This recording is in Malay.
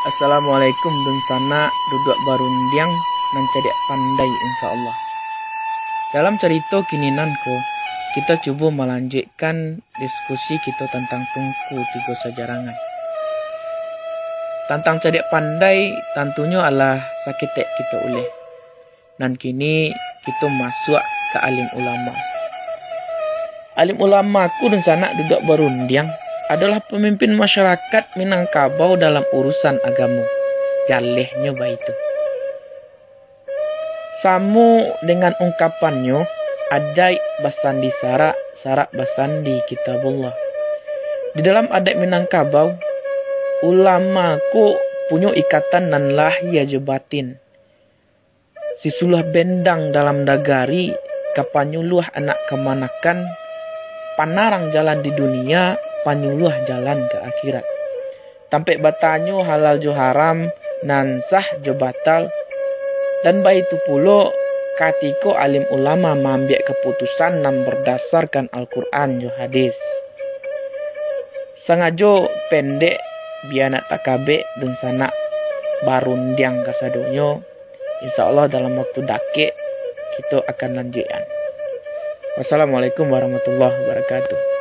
Assalamualaikum dun sana duduk barundiang nan cedek pandai insyaallah. Dalam cerita kininanku, kita coba melanjutkan diskusi kita tentang tungku tiga sejarangan. Tentang cedek pandai tentunya adalah sakitek kita oleh. Dan kini kita masuk ke alim ulama. Alim ulama aku dan sana duduk berundiang adalah pemimpin masyarakat Minangkabau dalam urusan agama. Jalehnya baitu. Samu dengan ungkapannya, adai basandi sarak, sarak basandi kitabullah. Di dalam adat Minangkabau, ulama ku punya ikatan nan lahir je batin. Sisulah bendang dalam dagari, kapanyuluh anak kemanakan, panarang jalan di dunia, panyuluh jalan ke akhirat. Tampek batanyo halal jo haram, nan sah jo batal. Dan baitu pulo katiko alim ulama mambiak keputusan nan berdasarkan Al-Quran jo hadis. Sengajo pendek bianak takabe dan sanak barundiang kasadonyo. InsyaAllah dalam waktu dakik kita akan lanjutkan. Wassalamualaikum warahmatullahi wabarakatuh.